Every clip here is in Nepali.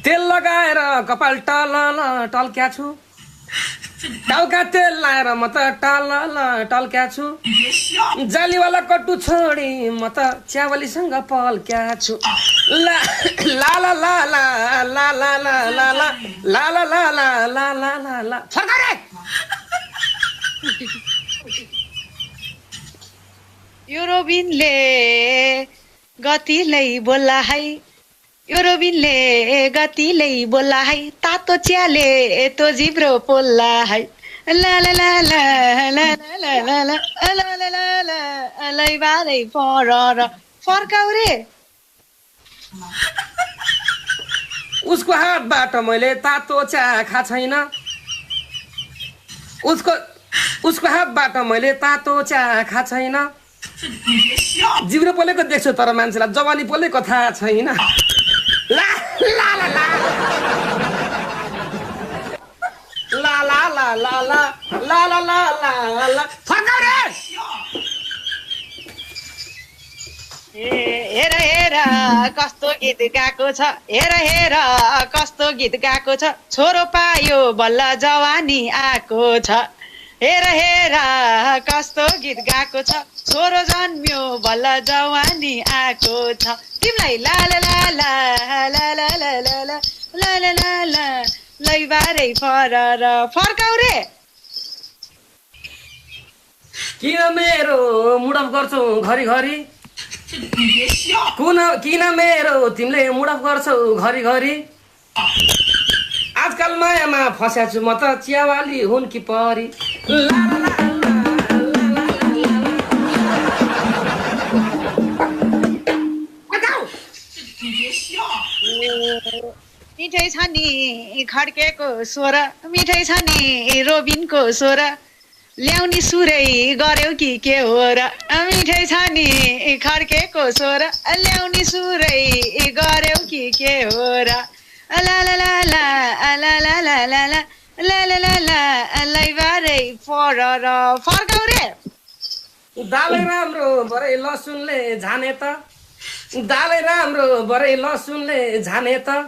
तेल लगाएर कपाल टल्क्या छु टाउका तेल लाएर म त टल्क्या छु जालीवाला कट्टु छोडी म त च्यावलीसँग पल्क्या छु ला ला ला ला ला ला ला ला ला ला ला ला ला ला ला ला ला सरकारे यो रोबिनले गतिलै बोल्ला है यो रोबिनले गतिलै बोल्ला है तातो च्याले तो जिब्रो पोल्ला है ला ला ला ला ला ला ला ला ला ला ला ला लै बारै पर फर्काउ रे उसको हातबाट मैले तातो च्या खा छैन उसको हातबाट मैले तातो च्या खा छैन जिब्रो पोलेको देख्छु तर मान्छेलाई जवानी पोलेको थाहा छैन ला ला ला ला ला ला ला ला ला ला ला ला ला ला फर्काउ रे हेर हेर कस्तो गीत गाएको छ हेर हेर कस्तो गीत गाएको छ छोरो पायो बल्ल जवानी आएको छ हेर हेर कस्तो गीत गाएको छ छोरो जन्मियो बल्ल जवानी आएको छ तिमीलाई ला ला ला ला ला ला ला ला ला ला ला ला ला लै बारै फर्काउ रे किन मेरो मुडअप गर्छौ घरिघरि किन मेरो तिमीले मुडअप गर्छौ घरिघरि आजकल मायामा फस्या छु म त चियावाली हुन् कि परी मिठै छ नि खड्केको स्वर मिठै छ नि रोबिनको स्वर ल्याउनी सुरै गर्यौ कि के हो र मिठै छ नि खड्केको स्वर ल्याउनी सुरै गर्यौ कि के हो र ला ला ला ला ला ला ला ला ला ला ला ला ला लै बारै फर्काउ रे दालै राम्रो बरै लसुनले झाने त दालै राम्रो बरै लसुनले झाने त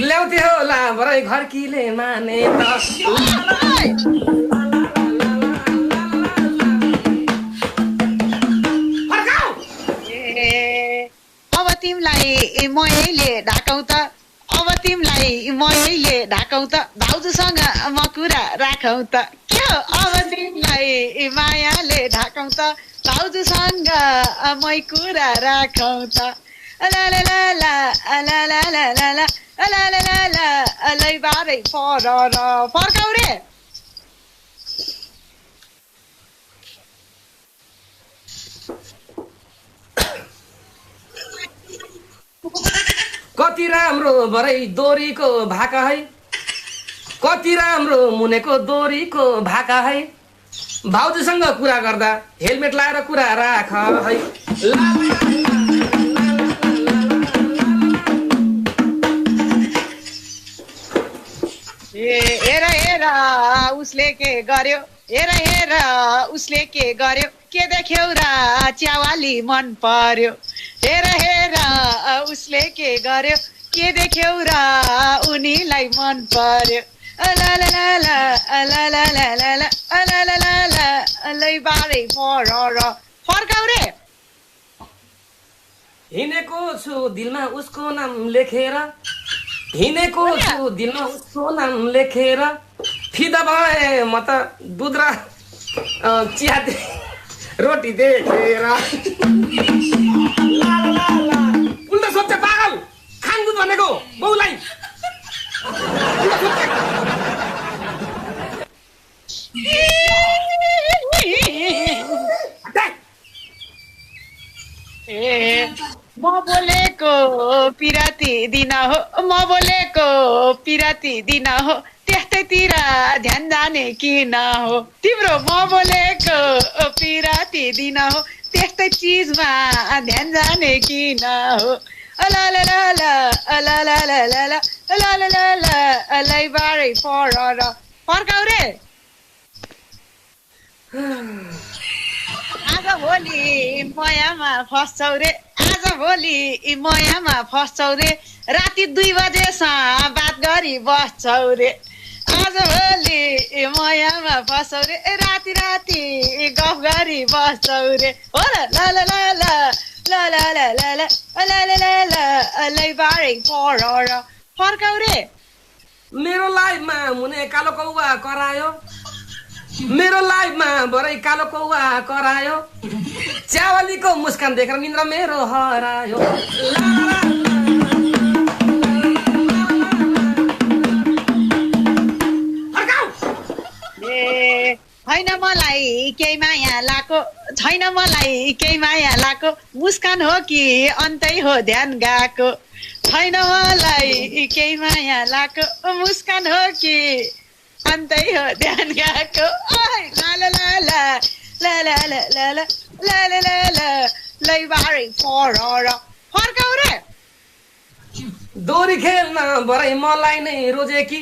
ल्याउँथे होला बरै घरकीले माने त अब तिमीलाई मैले ढाकौँ त अब तिमीलाई मैले ढाकौँ त भाउजूसँग म कुरा राखौँ त के हो अब तिमीलाई मायाले ढाकौँ त भाउजूसँग मै कुरा राखौँ त ला ला ला ला ला ला ला ला ला ला ला ला ला लै बारै फर्काउ रे कति राम्रो बरै दोरीको भाका है कति राम्रो मुनेको दोरीको भाका है भाउजूसँग कुरा गर्दा हेलमेट लाएर कुरा राख है हेर हेर उसले के गर्यो हेर हेर उसले के गर्यो के देख्यौ र च्यावाली मन पर्यो हेर हेर उसले के गर्यो के देख्यौ र उनीलाई मन पर्यो ला ला ला ला ला ला ला ला ला ला ला ला ला लै बारै फर्काउ रे हिँडेको छु दिलमा उसको नाम लेखेर हिँडेको छु दिलमा उसको नाम लेखेर फिदा भए म त दुध र चिया रोटी देखेर उल्टा सोध्छ पागल खान दुध भनेको बाउलाई म बोलेको पिराती दिन हो म बोलेको पिराती दिन हो त्यस्तैतिर ध्यान जाने किन हो तिम्रो म बोलेको पिराती दिन हो त्यस्तै चिजमा ध्यान जाने किन हो ला ला ला ला ला ला ला ला ला ला ला ला लै बारै फर्काउ रे आज भोलि मायामा फस्छौ रे आज आज भोलि मयामा फस्छौ रे राति 2 बजेसम्म बात गरी बस्छौ रे आज भोलि मयामा फस्छौ रे राति राति गफ गरी बस्छौ रे हो र ल ल ल ल ल ल ल ल ल ल ल ल लै बारे पर फर्काउ रे मेरो लाइफमा मुने कालो कौवा करायो मेरो लाइफमा भरै कालो कौवा करायो च्यावालीको मुस्कान देखेर निन्द्रा मेरो हरायो छैन मलाई केही माया लाको छैन मलाई केही माया लाको मुस्कान हो कि अन्तै हो ध्यान गएको छैन मलाई केही माया लाको मुस्कान हो कि अन्तै हो ध्यान गएको ला ला ला ला ला ला ला ला ला ला ला ला ला लै बारे पर फर्काउ रे दोरी खेल्न भरै मलाई नै रोजेकी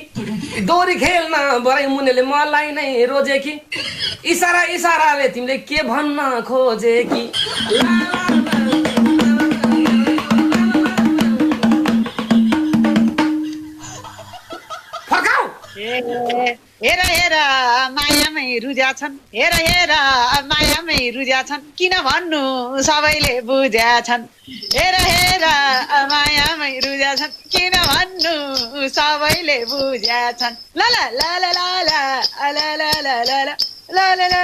दोरी खेल्न भरै मुनेले मलाई नै रोजेकी इसारा इसाराले तिमीले के भन्न खोजेकी फर्काउ हेर हेर मायामै रुजा छन् हेर हेर मायामै रुजा छन् किन भन्नु सबैले बुझ्या छन् हेर हेर मायामै रुजा छन् किन भन्नु सबैले बुझ्या छन् ल ल ल ल ल ल ल ल ल ल ल